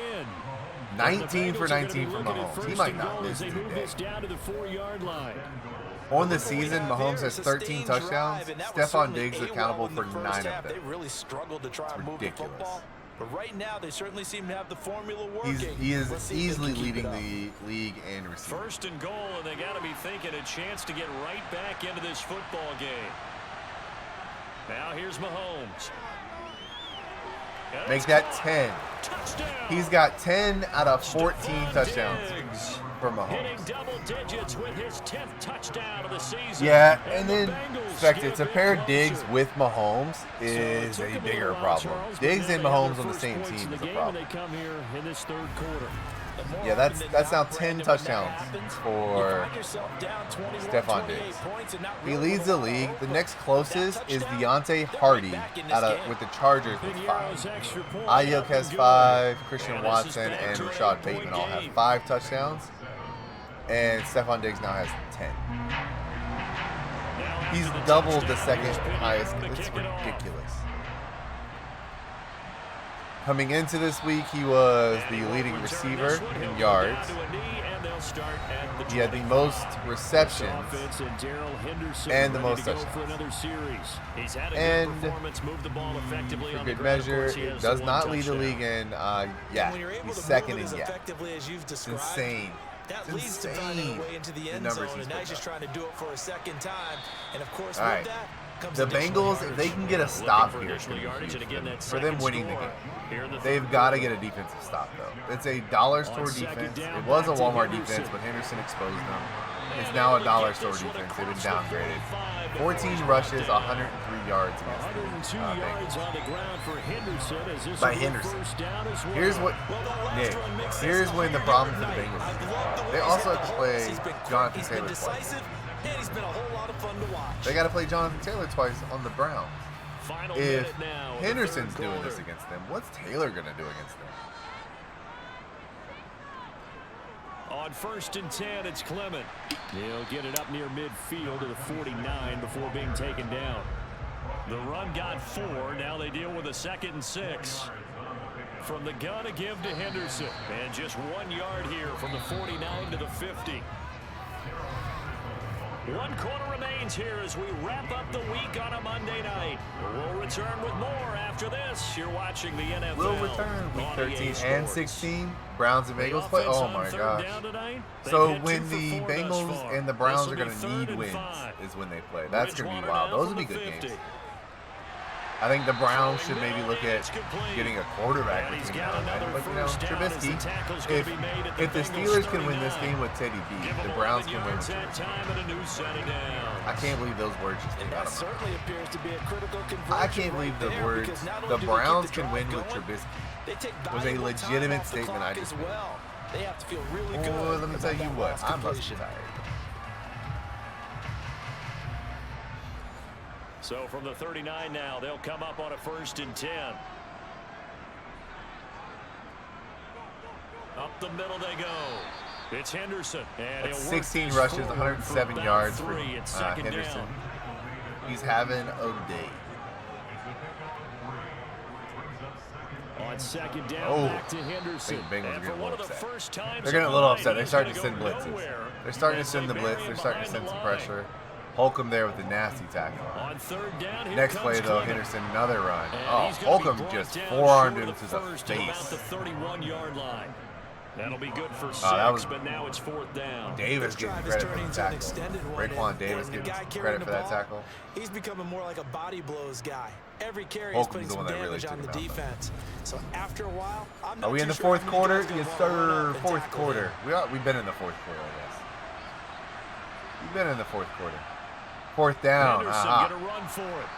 19 for 19 for Mahomes. He might not miss today. On the season, Mahomes has 13 touchdowns. Stephon Diggs is accountable for 9 of them. They really struggled to try and move the Ridiculous. football. But right now, they certainly seem to have the formula working. He is Let's see if they easily can keep leading it up. the league in receiving. First and goal, and they got to be thinking a chance to get right back into this football game. Now here's Mahomes. Make that 10. Touchdown. He's got 10 out of 14 touchdowns for Hitting Mahomes. double digits with his 10th touchdown of the season. Yeah, and the then Bengals expect get it a to bit pair closer. Diggs with Mahomes is So it a took bigger while, problem. Charles, but Diggs now and they have Mahomes their on the first same points in team the is a game, problem. and they come here in this third quarter. Yeah, that sounds 10 touchdowns for Stephon Diggs. He leads the league. The next closest is Deontay Hardy with the Chargers with 5. Ayuk has 5. Christian Watson and Rashad Bateman all have 5 touchdowns. And Stephon Diggs now has 10. He's doubled the second highest. It's ridiculous. Coming into this week, he was the leading receiver in yards. He had the most receptions and the most touchdowns. And for good measure, it does not lead the league in, he's second in It's insane. That It's leads to finding insane. a way into the The end numbers zone, he's and now he's putting just up. trying to do it for a second time. And of course, All with right. that comes The additional Bengals, if yardage. they can get a stop here, it's going to be huge for them winning the game. They've got to get a defensive stop, though. It's a dollar store defense. It was a Walmart defense, but Henderson exposed them. It's now a dollar store defense. They've been downgraded. 14 rushes, 103 yards against the Bengals. By Henderson. Here's what, Nick, here's when the problem for the Bengals is. They also have to play Jonathan Taylor twice. And he's been a whole lot of fun to watch. They got to play Jonathan Taylor twice on the Browns. If Henderson's doing this against them, what's Taylor going to do against them? On first and 10, it's Clement. He'll get it up near midfield to the 49 before being taken down. The run got 4. Now they deal with a 2nd and 6. From the gun to give to Henderson. And just 1 yard here from the 49 to the 50. 1 quarter remains here as we wrap up the week on a Monday night. We'll return with more after this. You're watching the NFL. We'll return week on 13 EA and Sports. 16. Browns and The Bengals play. offense Oh on my third gosh. down tonight, they've So hit when 2 for the 4 thus Bengals far. and the Browns are This'll going be to 3rd need and wins 5. is when they play. That's going to be Bridgewater wild. now Those from will be the good 50. games. I think the Browns should maybe look at getting a quarterback And he's between got now and then. another But, you know, first down as the Trubisky, tackle's gonna be made at if the Bengals Steelers can win this 39. game with Teddy B, Give the him Browns 11 can win yards with that Trubisky. time and a new set of downs. I can't believe those words just came And out that of my mouth. certainly appears to be a critical conversion. I can't believe the right there, words, because not the only do they keep Browns the can win drive with going, Trubisky. they take was a valuable time legitimate off the statement I clock just as made. well. They have to feel really good. Oh, let me tell about you that what, last I must be completion. tired. So from the 39 now, they'll come up on a 1st and 10. Up the middle they go. It's Henderson. And that's 16 rushes, 107 yards for Henderson. Down. He's having a day. On 2nd down, back to Henderson. I think the Bengals are getting a little upset. They're getting a little upset. They're starting to send blitzes. They're starting to send the blitz. They're starting to send some pressure. Holcomb there with the nasty tackle. On 3rd down, next play, though, Henderson, another run. Oh, Holcomb just forearmed him to the face. The 31-yard line. That'll be good for 6, but now it's 4th down. Davis getting credit for the tackle. Raekwon Davis getting credit for that tackle. He's becoming more like a body blows guy. Every carry is putting some damage on the defense. So after a while, I'm not Are we in the 4th quarter? Yes, sir. 4th quarter. We've been in the 4th quarter, I guess. We've been in the 4th quarter. 4th down.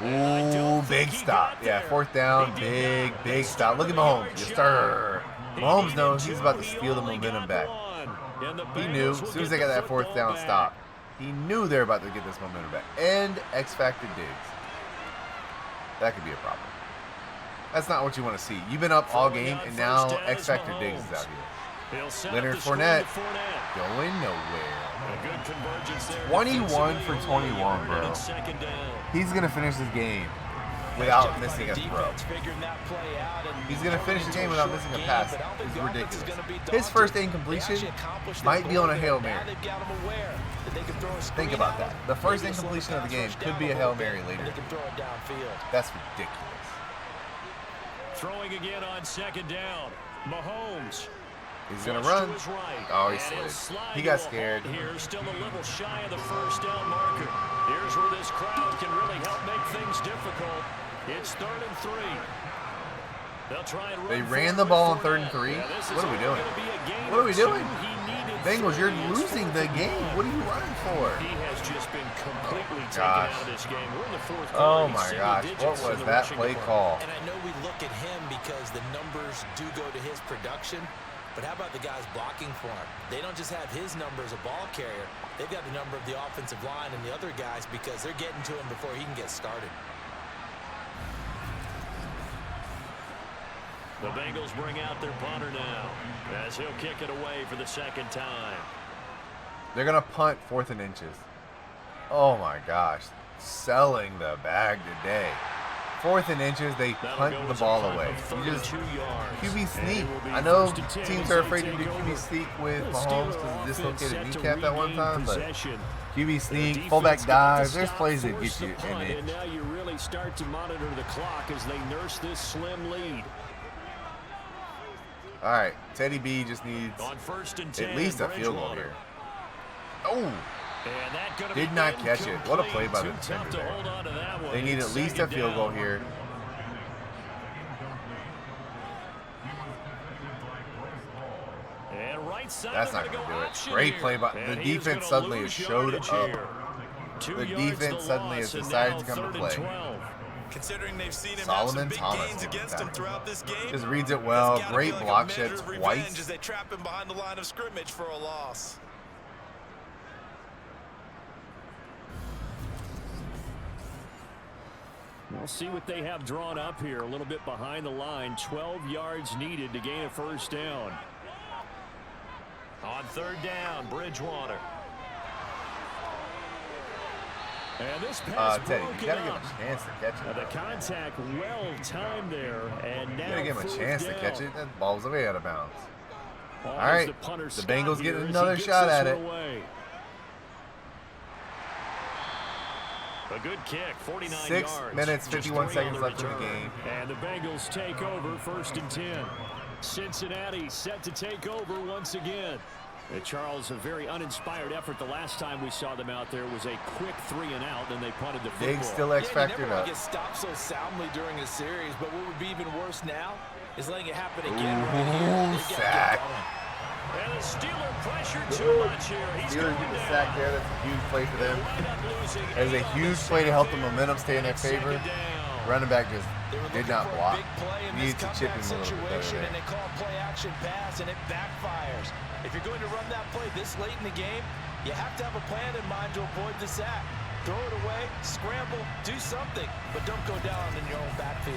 Ooh, big stop. Yeah, 4th down, big stop. Look at Mahomes. Yes, sir. Mahomes knows he's about to steal the momentum back. He knew as soon as they got that 4th down stop, he knew they were about to get this momentum back. And X Factor Diggs. That could be a problem. That's not what you want to see. You've been up all game, and now X Factor Diggs is out here. Leonard Fournette going nowhere. 21 for 21, bro. He's going to finish this game without missing a throw. He's going to finish the game without missing a pass. It's ridiculous. His first incompletion might be on a Hail Mary. Think about that. The first incompletion of the game could be a Hail Mary later. That's ridiculous. Throwing again on 2nd down. Mahomes. He's going to run. Oh, he slid. He got scared. Here, still a little shy of the 1st down marker. Here's where this crowd can really help make things difficult. It's 3rd and 3. They'll try and they ran the ball on 3rd and 3. What are we doing? What are we doing? Bengals, you're losing the game. What are you running for? He has just been completely taken out of this game. We're in the 4th quarter. Oh my gosh, what was that play call? And I know we look at him because the numbers do go to his production. But how about the guys blocking for him? They don't just have his number as a ball carrier. They've got the number of the offensive line and the other guys because they're getting to him before he can get started. The Bengals bring out their punter now as he'll kick it away for the 2nd time. They're going to punt 4th and inches. Oh my gosh. Selling the bag today. 4th and inches, they punt the ball away. You just QB sneak. I know teams are afraid to do QB sneak with Mahomes because of dislocated kneecap at one time, but QB sneak, fullback dive, there's plays that get you in it. Now you really start to monitor the clock as they nurse this slim lead. All right, Teddy B just needs at least a field goal here. Oh! Did not catch it. What a play by the defender there. They need at least a field goal here. That's not going to do it. Great play by the defense. Suddenly has showed up. The defense suddenly has decided to come to play. Considering they've seen him Solomon have some big gains against him throughout this game, just reads it well. Great block shed twice. As they trap him behind the line of scrimmage for a loss. We'll see what they have drawn up here. A little bit behind the line. 12 yards needed to gain a 1st down. On 3rd down, Bridgewater. And this pass Teddy, you gotta give him a chance to catch it. The contact well timed there, and now you gotta give him a chance to catch it. That ball's way out of bounds. All right, the Bengals get another shot at it. A good kick, 49 yards. 6 minutes, 51 seconds left in the game. And the Bengals take over 1st and 10. Cincinnati set to take over once again. Charles, a very uninspired effort. The last time we saw them out there was a quick 3 and out, then they punted the football. Diggs still X-factored up. Get stopped so soundly during a series, but what would be even worse now is letting it happen again. Ooh, sack. And the Steeler pressure too much here. Steelers get the sack there. That's a huge play for them. That is a huge play to help the momentum stay in their favor. Running back just did not block. Needed to chip him a little bit better there. And they call play action pass, and it backfires. If you're going to run that play this late in the game, you have to have a plan in mind to avoid the sack. Throw it away, scramble, do something, but don't go down in your own backfield.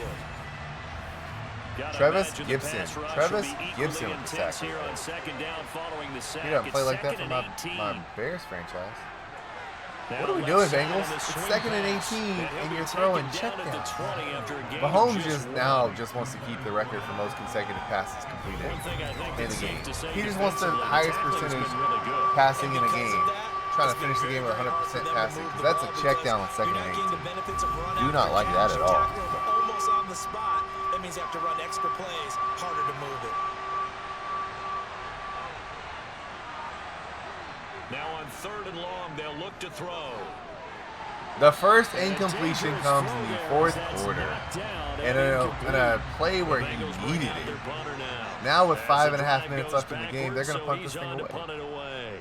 Travis Gibson. Travis Gibson with the sack. He doesn't play like that for my Bears franchise. What are we doing, Bengals? It's 2nd and 18, and you're throwing checkdowns. Mahomes just wants to keep the record for most consecutive passes completed in the game. He just wants the highest percentage passing in a game. Trying to finish the game with 100% passing, because that's a check down on 2nd and 18. Do not like that at all. Almost on the spot. That means you have to run extra plays, harder to move it. Now on 3rd and long, they'll look to throw. The first incompletion comes in the 4th quarter, and in a play where he needed it. Now with 5.5 minutes left in the game, they're going to punt this thing away.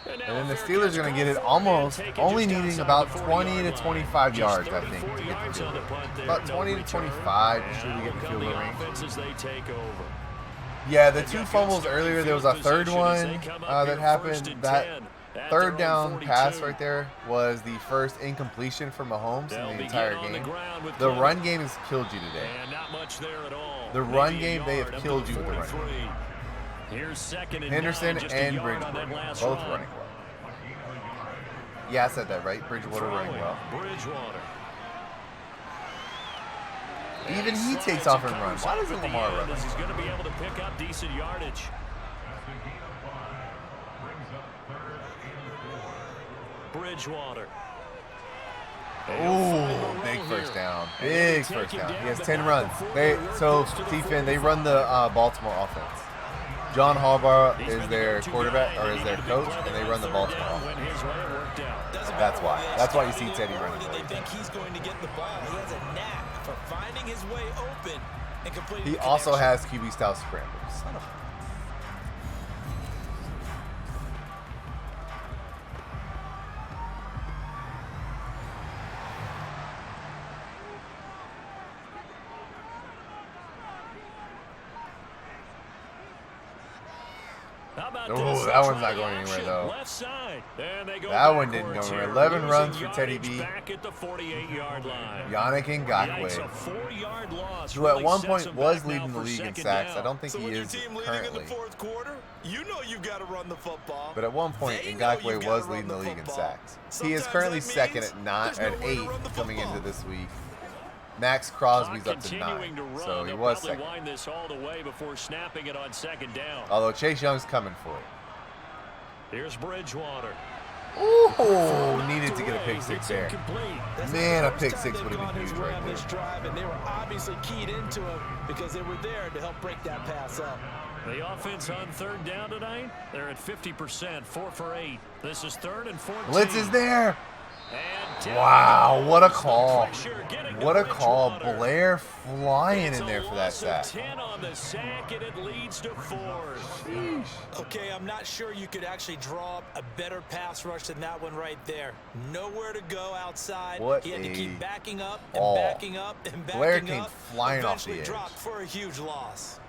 And then the Steelers are going to get it almost, only needing about 20 to 25 yards, I think, to get the field goal. About 20 to 25, should we get the field goal range? Yeah, the 2 fumbles earlier, there was a 3rd one that happened. That 3rd down pass right there was the first incompletion for Mahomes in the entire game. The run game has killed you today. The run game, they have killed you with the run game. Henderson and Bridgewater, both running well. Yeah, I said that right. Bridgewater running well. Even he takes off and runs. Why doesn't Lamar run? He's going to be able to pick up decent yardage. Bridgewater. Ooh, big first down. Big first down. He has 10 runs. So, Stephen, they run the Baltimore offense. John Harbaugh is their quarterback, or is their coach, and they run the Baltimore offense. That's why. That's why you see Teddy running. They think he's going to get the ball. He has a knack for finding his way open and completing. He also has QB style scrambles. Son of a... Oh, that one's not going anywhere, though. That one didn't go anywhere. 11 runs for Teddy B. Yannick Ngakoue, who at one point was leading the league in sacks. I don't think he is currently. But at one point, Ngakoue was leading the league in sacks. He is currently 2nd at 8 coming into this week. Max Crosby's up to 9, so he was 2nd. Although Chase Young's coming for it. Here's Bridgewater. Ooh, needed to get a pick 6 there. Man, a pick 6 would have been huge right there. And they were obviously keyed into him because they were there to help break that pass up. The offense on 3rd down tonight, they're at 50%, 4 for 8. This is 3rd and 14. Blitz is there. Wow, what a call. What a call. Blair flying in there for that sack. 10 on the sack, and it leads to 4. Sheesh. Okay, I'm not sure you could actually draw up a better pass rush than that one right there. Nowhere to go outside. What he had to keep backing up and ball. backing up and backing Blair up. came flying off the edge. Dropped for a huge loss.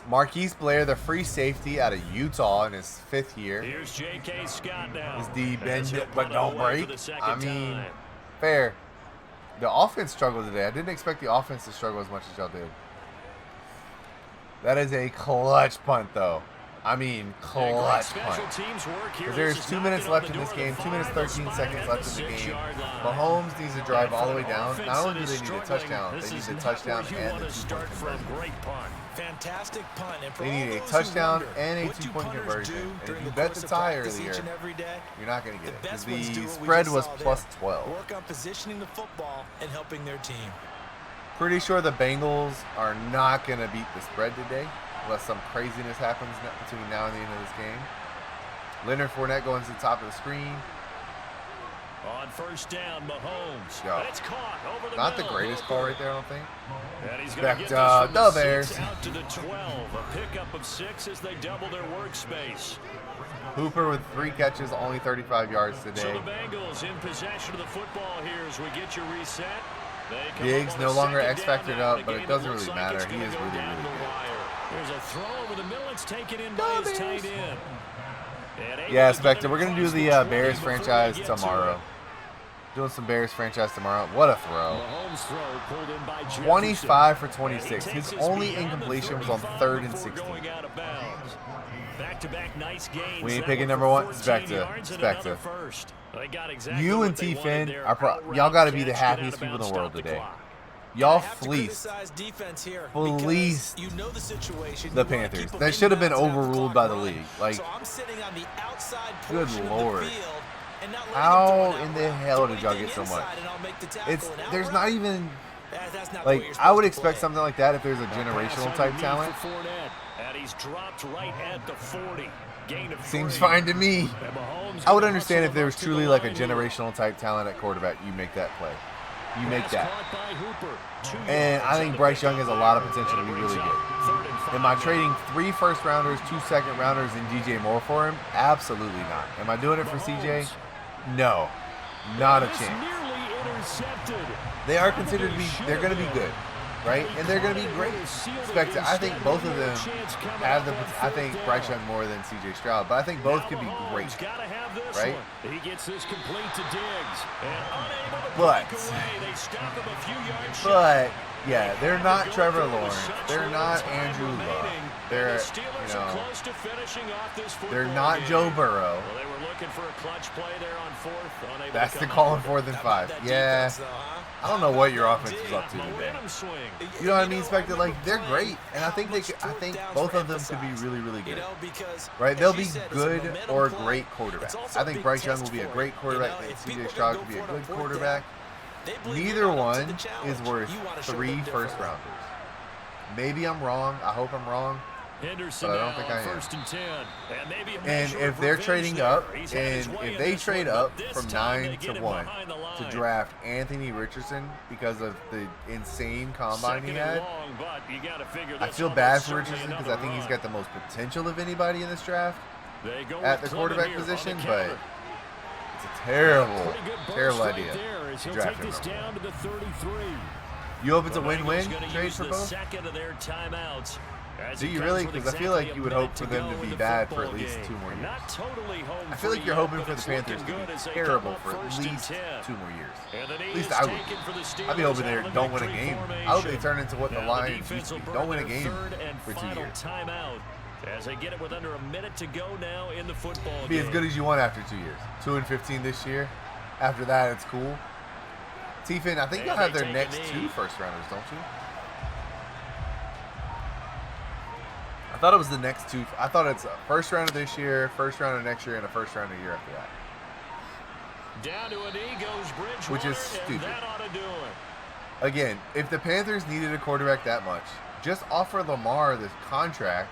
Marquise Blair, the free safety out of Utah in his 5th year. Here's J.K. Scott now. Is the bend it but don't break. I mean, fair. The offense struggled today. I didn't expect the offense to struggle as much as y'all did. That is a clutch punt, though. I mean, clutch punt. Because there's 2 minutes left in this game, 2 minutes 13 seconds left in the game. Mahomes needs to drive all the way down. Not only do they need a touchdown, they need a touchdown and a 2-point conversion. Fantastic punt. And they need a touchdown and a 2-point conversion. And if you bet the tie earlier, you're not going to get it. Because the spread was plus 12. Work on positioning the football and helping their team. Pretty sure the Bengals are not going to beat the spread today, unless some craziness happens between now and the end of this game. Leonard Fournette going to the top of the screen. On 1st down, Mahomes. That's caught over the not middle. the greatest call right there, I don't think. And he's Back get the Bears. Out to the 12. A pickup of 6 as they double their workspace. Hooper with 3 catches, only 35 yards today. So the Bengals in possession of the football here as we get you reset. Diggs no longer X-factored up, but it doesn't really matter. He is really, really good. There's a throw over the middle. It's taken in by his tight end. Yeah, Spectre, we're going to do the Bears franchise tomorrow. Doing some Bears franchise tomorrow. What a throw. 25 for 26. His only incompletion was on 3rd and 16. We ain't picking number 1. Spectre. Spectre. You and T-Fin, y'all got to be the happiest people in the world today. Y'all fleeced the Panthers. That should have been overruled by the league. Like, good Lord. How in the hell did y'all get so much? There's not even, like, I would expect something like that if there's a generational type talent. Seems fine to me. I would understand if there was truly like a generational type talent at quarterback. You make that play. You make that. And I think Bryce Young has a lot of potential to be really good. Am I trading 3 first-rounders, 2 second-rounders, and DJ Moore for him? Absolutely not. Am I doing it for CJ? No. Not a chance. They are considered to be, they're going to be good, right? And they're going to be great. Spectre, I think both of them have the, I think Bryce Young more than CJ Stroud, but I think both could be great, right? He gets this complete to Diggs. But yeah, they're not Trevor Lawrence. They're not Andrew Luck. They're, you know, they're not Joe Burrow. That's the call on 4th and 5. Yeah. I don't know what your offense is up to today. You know what I mean, Spectre? Like, they're great, and I think both of them could be really, really good. Right? They'll be good or great quarterbacks. I think Bryce Young will be a great quarterback. I think CJ Stroud will be a good quarterback. Neither one is worth 3 first-rounders. Maybe I'm wrong. I hope I'm wrong. But I don't think I am. And if they're trading up, and if they trade up from 9 to 1 to draft Anthony Richardson because of the insane combine he had, I feel bad for Richardson because I think he's got the most potential of anybody in this draft at the quarterback position, but it's a terrible, terrible idea to draft him. You open to win-win trade for both? Do you really? Because I feel like you would hope for them to be bad for at least 2 more years. I feel like you're hoping for the Panthers to be terrible for at least 2 more years. At least I would. I'd be hoping they don't win a game. I hope they turn into what the Lions used to be. Don't win a game for 2 years. As they get it with under a minute to go now in the football game. Be as good as you want after 2 years. 2-15 this year. After that, it's cool. T-Fin, I think you'll have their next 2 first-rounders, don't you? I thought it was the next 2. I thought it's a first rounder this year, first rounder next year, and a first rounder year after that. Down to a knee goes Bridgewater, which is stupid. that ought to do it. Again, if the Panthers needed a quarterback that much, just offer Lamar this contract.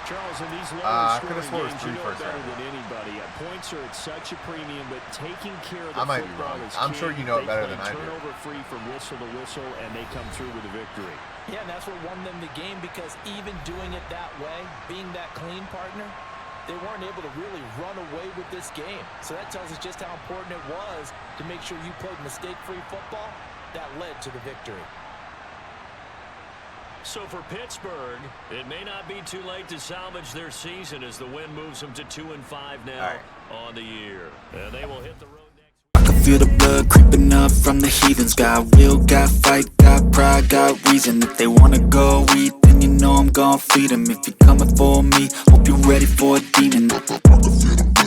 Charles, in these I could have scored 3 first better rounders. than anybody. Points are at such a premium, but taking care of the I might be football wrong. is I'm key. sure you know it better They than I do. turnover free from whistle to whistle, and they come through with a victory. Yeah, and that's what won them the game, because even doing it that way, being that clean partner, they weren't able to really run away with this game. So that tells us just how important it was to make sure you played mistake-free football. That led to the victory. So for Pittsburgh, it may not be too late to salvage their season as the win moves them to 2-5 now on the year. And they will hit the road next week. I can feel the blood creeping up from the heathens. Got will, got fight, got pride, got reason. If they wanna go eat, then you know I'm gon' feed them. If you're coming for me, hope you're ready for a demon. I can feel the